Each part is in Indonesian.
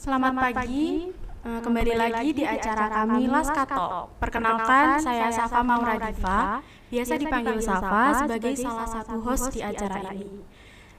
Selamat pagi, kembali lagi di acara kami Laskato. Perkenalkan, saya Safa Maura Diva, biasa dipanggil Safa sebagai salah satu host di acara ini.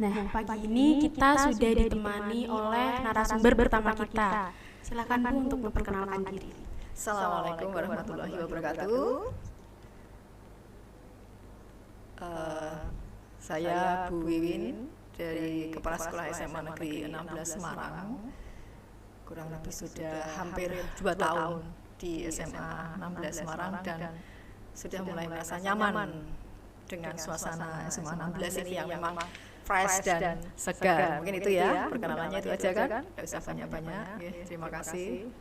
Nah, pagi ini kita sudah ditemani oleh narasumber pertama kita. Silakan Bu untuk memperkenalkan diri. Assalamualaikum warahmatullahi wabarakatuh. Saya Bu Wiwin dari Kepala Sekolah SMA Negeri 16 Semarang. Kurang lebih sudah hampir 2 tahun di SMA 16 Semarang dan sudah mulai merasa nyaman dengan suasana SMA 16 ini yang memang fresh dan segar. Mungkin itu ya, perkenalannya itu aja kan? Tidak usah banyak-banyak. Terima kasih.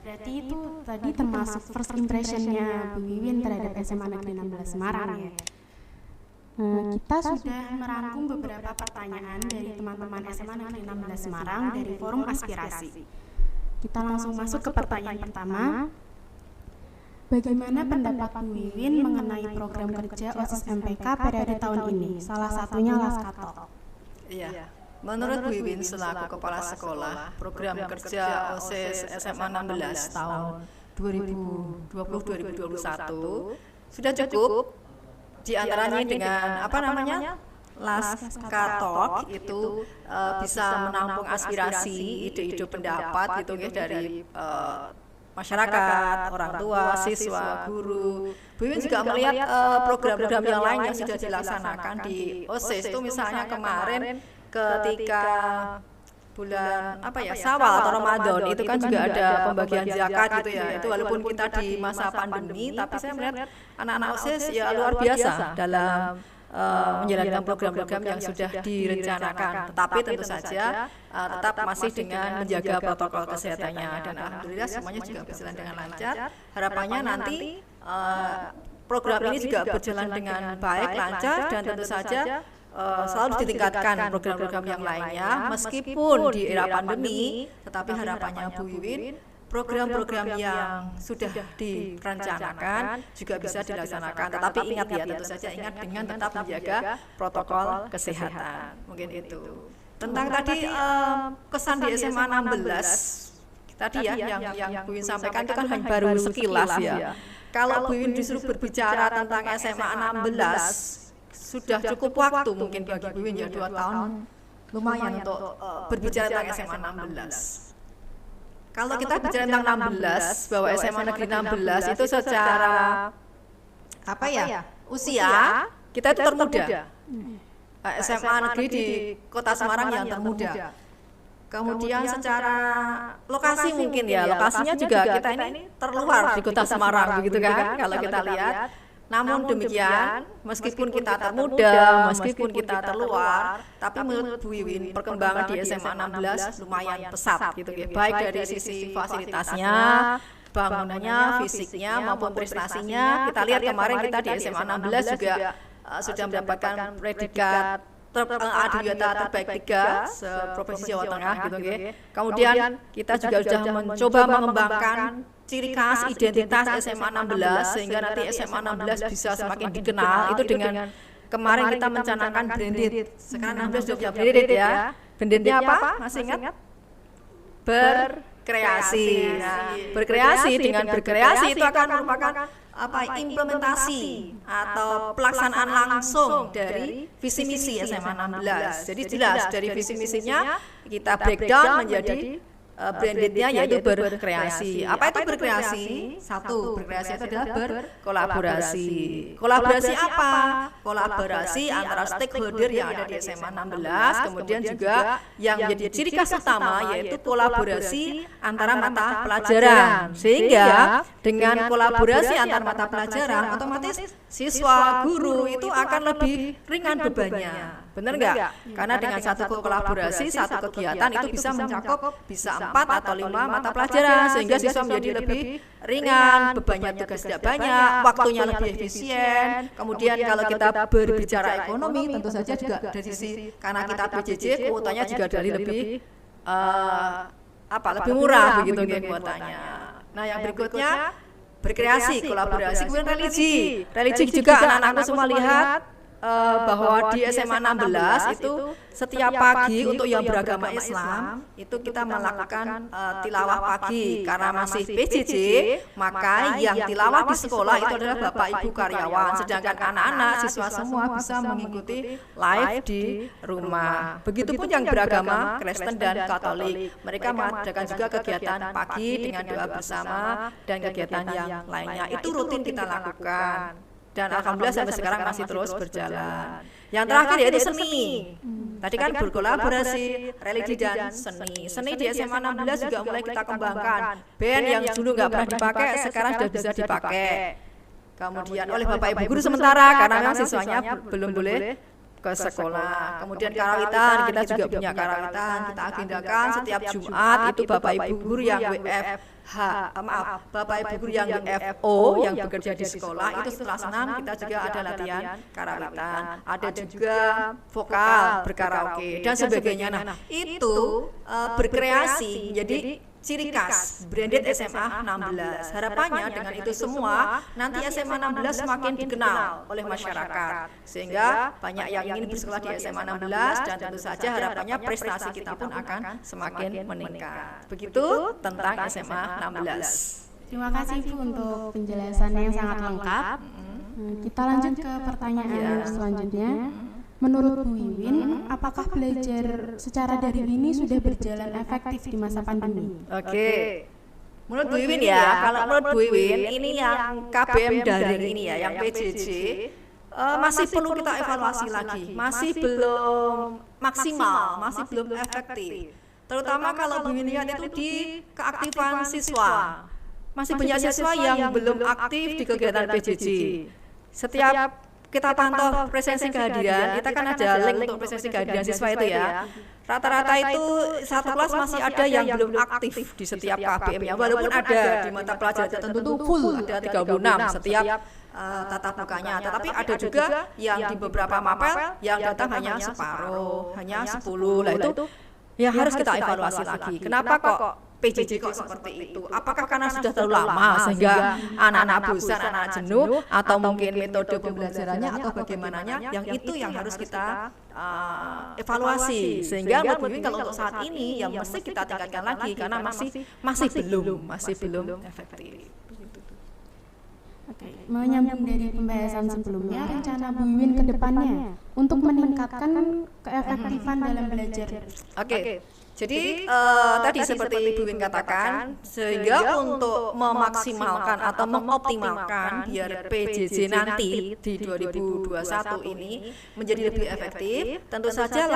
Berarti itu tadi termasuk first impression-nya Bu Wiwin terhadap SMA Negeri 16 Semarang ya. Kita sudah merangkum beberapa pertanyaan dari teman-teman SMA Negeri 16 Semarang dari Forum Aspirasi. Kita langsung masuk ke pertanyaan pertama. Bagaimana pendapat Bu Wiwin mengenai program kerja OSIS MPK periode tahun ini? Salah satunya Laskato. Iya. Menurut Bu Wiwin selaku Kepala Sekolah, program kerja OSIS SMA 16 tahun 2020-2021 sudah cukup. Di antaranya dengan Laskatalk itu bisa menampung aspirasi, ide-ide pendapat gitu ya dari masyarakat, orang tua, siswa, guru. Bu Wiwin juga melihat program-program yang lain yang sudah dilaksanakan di OSIS itu misalnya kemarin ketika bulan Syawal atau Ramadan itu kan juga ada pembagian zakat gitu ya. Itu walaupun kita di masa pandemi, tapi saya melihat anak-anak OSIS ya luar biasa dalam menjalankan program-program yang sudah direncanakan. Tetapi tentu saja tetap masih dengan menjaga protokol kesehatannya dan alhamdulillah semuanya juga berjalan dengan lancar. Harapannya nanti program ini juga berjalan dengan baik, lancar dan tentu saja selalu ditingkatkan program-program yang lainnya meskipun di era pandemi, tetapi harapannya Bu Wiwin program-program yang sudah direncanakan juga bisa dilaksanakan, tetapi ingat ya, tentu saja ingat dengan tetap menjaga protokol kesehatan. Mungkin itu tentang tadi kesan di SMA 16 tadi ya yang Bu Wiwin sampaikan itu kan hanya baru sekilas ya. Kalau Bu Wiwin disuruh berbicara tentang SMA 16 sudah cukup waktu mungkin bagi Bu Wiwin ya 2 tahun lumayan untuk berbicara tentang SMA 16. Kalau kita bicara tentang 16 bahwa SMA Negeri 16 itu secara usia kita itu termuda. SMA Negeri di Kota Semarang yang termuda. Kemudian secara lokasi mungkin ya, lokasinya juga kita ini terluar di Kota Semarang begitu kan kalau kita lihat. Namun demikian, meskipun kita termuda, meskipun kita terluar, tapi menurut Bu Wiwin perkembangan di SMA 16 lumayan pesat gitu ya, baik dari sisi fasilitasnya, bangunannya, fisiknya maupun prestasinya. Kita lihat kemarin kita di SMA 16 juga sudah mendapatkan predikat adiwiyata terbaik 3 se-Provinsi Jawa Tengah gitu ya. Kemudian kita juga sudah mencoba mengembangkan ciri khas identitas SMA 16 sehingga nanti SMA 16 bisa semakin dikenal itu dengan kemarin kita mencanangkan branded. Sekarang 16 sudah branded ya. Brandednya apa? Masih ingat? Berkreasi. Nah, berkreasi dengan berkreasi itu akan merupakan implementasi atau pelaksanaan langsung dari visi misi SMA 16. Jadi jelas dari visi misinya kita breakdown menjadi brandednya yaitu berkreasi. Apa itu berkreasi? Satu, berkreasi itu adalah berkolaborasi. Kolaborasi apa? Kolaborasi antara stakeholder yang ada di SMA 16, kemudian juga yang menjadi ciri khas utama yaitu kolaborasi antara mata pelajaran. Sehingga dengan kolaborasi antar mata pelajaran, otomatis siswa, guru itu akan lebih ringan bebannya. Benar nggak? Karena dengan satu kolaborasi, satu kegiatan itu bisa mencakup bisa 4 atau 5 mata pelajaran sehingga siswa menjadi lebih ringan, bebannya tugas tidak banyak, waktunya lebih efisien. Kemudian kalau kita berbicara ekonomi, tentu saja juga dari sisi karena kita PJJ kuotanya juga dari lebih lebih murah begitu kuotanya. Nah, yang berikutnya berkreasi, kolaborasi, kemudian religi juga anak-anakku semua lihat bahwa di SMA 16 itu setiap pagi untuk yang beragama Islam itu kita melakukan tilawah pagi karena masih PJJ, maka yang tilawah di sekolah itu adalah Bapak Ibu karyawan, sedangkan anak-anak siswa semua bisa mengikuti live di rumah. Begitupun yang beragama Kristen dan Katolik, mereka mengadakan juga kegiatan pagi dengan doa bersama dan kegiatan yang lainnya. Itu rutin kita lakukan. Dan alhamdulillah sampai sekarang masih terus berjalan. Yang terakhir yaitu seni. Tadi kan berkolaborasi religi dan seni. Seni di SMA 16 juga mulai kita kembangkan. Band yang dulu nggak pernah dipakai sekarang sudah bisa dipakai. Kemudian oleh Bapak Ibu guru sementara karena memang siswanya belum boleh ke sekolah. Kemudian karawitan, kita juga punya karawitan. Kita agendakan setiap Jumat itu Bapak Ibu guru yang Bapak Ibu guru yang WFO yang bekerja di sekolah itu setelah senam kita juga ada latihan karawitan. Ada juga vokal, berkaraoke dan sebagainya. Nah, itu berkreasi. Jadi ciri khas branded SMA 16. Harapannya dengan itu semua nanti SMA 16 semakin dikenal oleh masyarakat sehingga banyak yang ingin bersekolah di SMA 16 dan tentu saja harapannya prestasi kita pun akan semakin meningkat. Begitu tentang SMA 16. Terima kasih Bu untuk penjelasannya yang sangat lengkap. Kita lanjut ke pertanyaan selanjutnya. Menurut Bu Wiwin, apakah belajar secara daring ini sudah berjalan efektif di masa pandemi? Oke. Menurut Bu Wiwin ya, kalau menurut Bu Wiwin ini yang KBM daring ini ya, yang PJJ masih perlu kita evaluasi lagi, masih belum maksimal, masih belum efektif. Terutama kalau Bu Wiwin lihat itu di keaktifan siswa. Masih banyak siswa yang belum aktif di kegiatan PJJ. Setiap kita pantau presensi kehadiran, kita kan ada link untuk presensi kehadiran siswa itu ya. Rata-rata itu satu kelas masih ada yang belum aktif di setiap KBM-nya, walaupun ada di mata pelajaran tertentu itu full, ada 36 setiap tatap mukanya. Tetapi ada juga yang di beberapa mapel yang datang hanya separuh, hanya 10. Lah itu ya harus kita evaluasi lagi. Kenapa kok PJJ kok seperti itu? Apakah karena sudah terlalu lama sehingga anak-anak bosan, anak-anak jenuh, atau mungkin metode pembelajarannya atau bagaimananya? Yang itu yang harus kita evaluasi. Sehingga menurut Wiwin kalau untuk saat ini yang mesti kita tingkatkan lagi karena masih belum efektif. Oke, menyambung dari pembahasan sebelumnya, rencana Bu Wiwin ke depannya untuk meningkatkan keefektifan dalam belajar. Oke. Jadi tadi seperti Bu Wiwin katakan, sehingga untuk memaksimalkan atau mengoptimalkan biar PJJ nanti di 2021 ini menjadi lebih efektif, tentu saja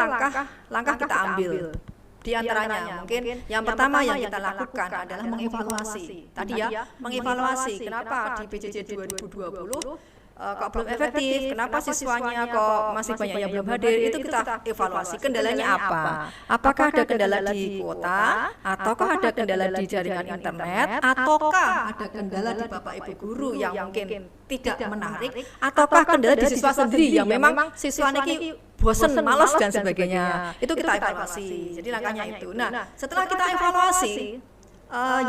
langkah kita ambil. Di antaranya mungkin yang pertama yang kita lakukan adalah mengevaluasi. Tadi ya, mengevaluasi kenapa di PJJ 2020 kok belum efektif, kenapa siswanya kok masih banyak yang belum hadir, itu kita evaluasi kendalanya apa. Apakah ada kendala di kuota, ataukah ada kendala di jaringan internet, ataukah ada kendala di Bapak Ibu guru yang mungkin tidak menarik, ataukah kendala di siswa sendiri yang memang siswanya ini bosen, malas dan sebagainya. Itu kita evaluasi. Jadi langkahnya itu. Nah, setelah kita evaluasi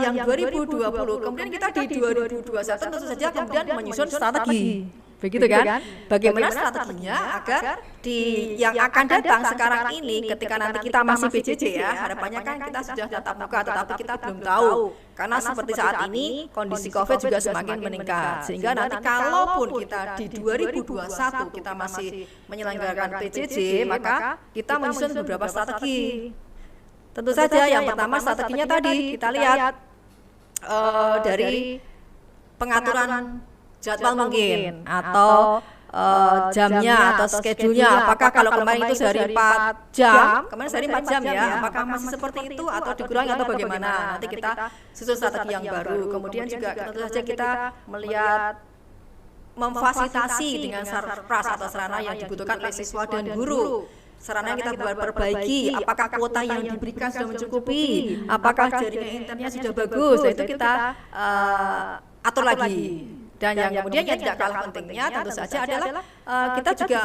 yang 2020, kemudian kita di 2021 tentu saja kemudian menyusun strategi. Begitu kan? Bagaimana strateginya agar di yang akan datang sekarang ini ketika nanti kita masih PJJ ya, harapannya kan kita sudah tatap muka, tetapi kita belum tahu karena seperti saat ini kondisi COVID juga semakin meningkat, sehingga nanti kalaupun kita di 2021 kita masih menyelenggarakan PJJ, maka kita menyusun beberapa strategi. Tentu saja yang pertama strateginya tadi kita lihat dari pengaturan jadwal mungkin atau jamnya atau schedule-nya. Apakah kalau kemarin itu sehari 4 jam, kemarin sehari 4 jam ya, apakah masih seperti itu atau dikurangi atau bagaimana? Nanti kita susun strategi yang baru. Kemudian juga tentu saja kita melihat memfasilitasi dengan sarpras atau sarana yang dibutuhkan oleh siswa dan guru. Sarana yang kita perbaiki, apakah kuota yang diberikan sudah mencukupi, apakah jaringan internetnya sudah bagus, nah itu kita atur lagi. Dan yang kemudian yang tidak kalah pentingnya tentu saja adalah kita juga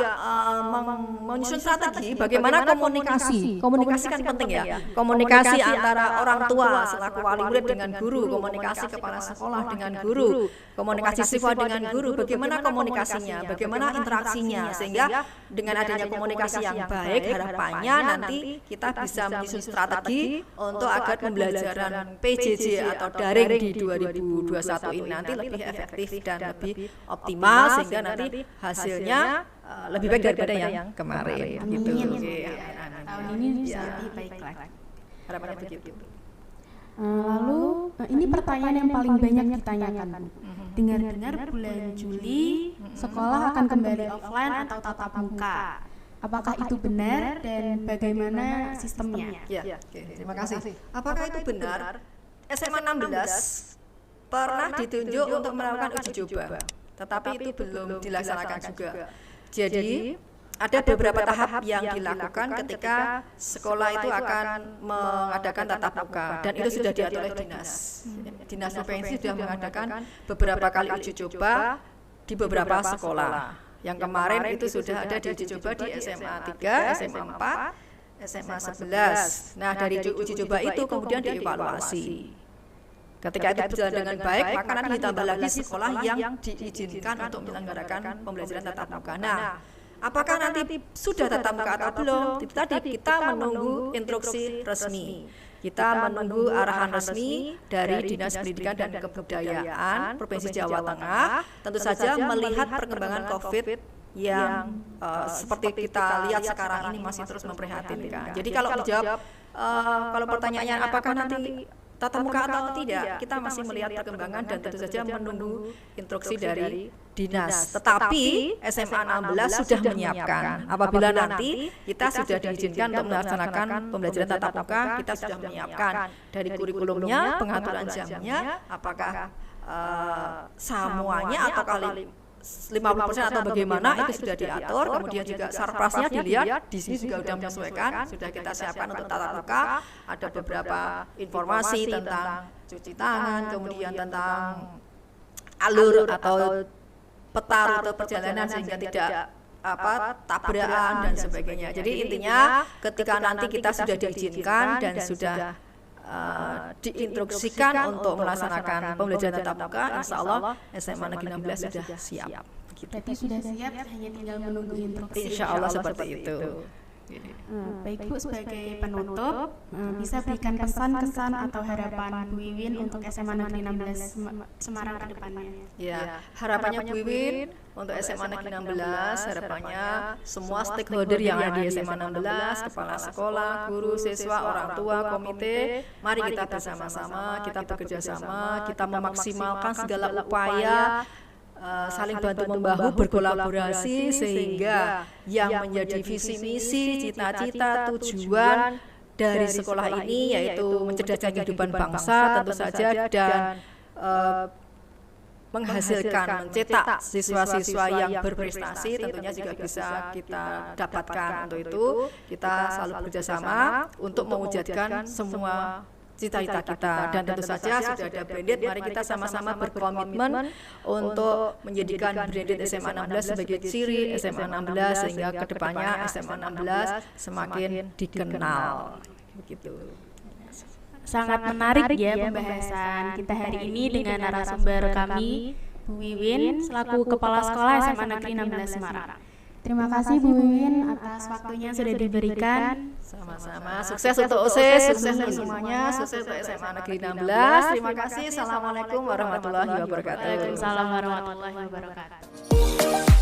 menyusun strategi bagaimana komunikasi kan penting ya, komunikasi antara orang tua selaku wali murid dengan guru, komunikasi kepala sekolah dengan guru, komunikasi siswa dengan guru, bagaimana komunikasinya, bagaimana interaksinya, sehingga dengan adanya komunikasi yang baik harapannya nanti kita bisa menyusun strategi untuk agar pembelajaran PJJ atau daring di 2021 ini nanti lebih efektif dan lebih optimal, sehingga nanti hasilnya lebih baik daripada yang kemarin. Gitu. Tahun ini bisa lebih baik lagi. Harapannya begitu. Lalu ini pertanyaan yang paling banyak ditanyakan, Bu. Dengar-dengar bulan Juli sekolah akan kembali offline atau tatap muka. Apakah itu benar dan bagaimana sistemnya? Ya, terima kasih. Apakah itu benar? SMA 16 pernah ditunjuk untuk melakukan uji coba, tetapi itu belum dilaksanakan juga. Jadi ada beberapa tahap yang dilakukan ketika sekolah itu akan mengadakan tatap muka, dan itu sudah diatur oleh dinas provinsi sudah mengadakan beberapa kali uji coba di beberapa sekolah. Yang kemarin itu sudah ada di uji coba di SMA 3, SMA 4, SMA 11. Nah, dari uji coba itu kemudian dievaluasi. Ketika itu berjalan dengan baik, maka nanti ditambah lagi sekolah yang diizinkan untuk menyelenggarakan pembelajaran tatap muka. Nah, apakah nanti sudah tatap muka atau belum? Itu tadi kita menunggu instruksi resmi. Kita menunggu arahan resmi dari Dinas Pendidikan dan Kebudayaan Provinsi Jawa Tengah. Tentu saja melihat perkembangan COVID yang seperti kita lihat sekarang ini masih terus memprihatinkan. Jadi kalau dijawab, kalau pertanyaannya apakah nanti tatap muka atau tidak, kita masih melihat perkembangan dan tentu saja menunggu instruksi dari dinas. Tetapi SMA 16 sudah menyiapkan. Apabila nanti kita sudah diizinkan untuk melaksanakan pembelajaran tatap muka, kita sudah menyiapkan dari kurikulumnya, pengaturan jamnya, apakah semuanya atau kali 50% atau bagaimana itu sudah diatur. Kemudian juga sarprasnya dilihat, di sini juga sudah menyesuaikan, sudah kita siapkan untuk tatap muka. Ada beberapa informasi tentang cuci tangan, kemudian tentang alur atau peta rute perjalanan sehingga tidak tabrakan dan sebagainya. Jadi intinya ketika nanti kita sudah diizinkan dan sudah diinstruksikan untuk melaksanakan pembelajaran tatap muka, insya Allah SMA Negeri 16 sudah siap. Berarti sudah siap, hanya tinggal menunggu instruksi. Insya Allah seperti itu. Baik Bu, sebagai penutup, bisa berikan pesan-kesan atau harapan Bu Wiwin untuk SMA Negeri 16 Semarang ke depannya? Ya, harapannya Bu Wiwin untuk SMA Negeri 16, harapannya semua stakeholder yang ada di SMA 16, kepala sekolah, guru, siswa, orang tua, komite, mari kita bersama-sama, kita bekerja sama, kita memaksimalkan segala upaya, saling bantu membahu, berkolaborasi, sehingga yang menjadi visi misi, cita-cita, tujuan dari sekolah ini yaitu mencerdaskan kehidupan bangsa tentu saja, dan menghasilkan, mencetak siswa-siswa yang berprestasi tentunya juga bisa kita dapatkan. Untuk itu kita selalu bekerjasama untuk mewujudkan semua cita-cita kita, dan tentu saja sudah ada branded, mari kita sama-sama berkomitmen untuk menjadikan branded SMA 16 sebagai ciri SMA 16 sehingga kedepannya SMA 16 semakin dikenal. Begitu. Sangat menarik ya pembahasan kita hari ini dengan narasumber kami, Bu Wiwin selaku Kepala Sekolah SMA Negeri 16 Semarang. Terima kasih Bu Wiwin atas waktunya sudah diberikan. Sama-sama, sukses untuk OSIS, sukses untuk semuanya, sukses untuk SMA Negeri 16. Terima kasih. Assalamualaikum warahmatullahi wabarakatuh. Waalaikumsalam warahmatullahi wabarakatuh.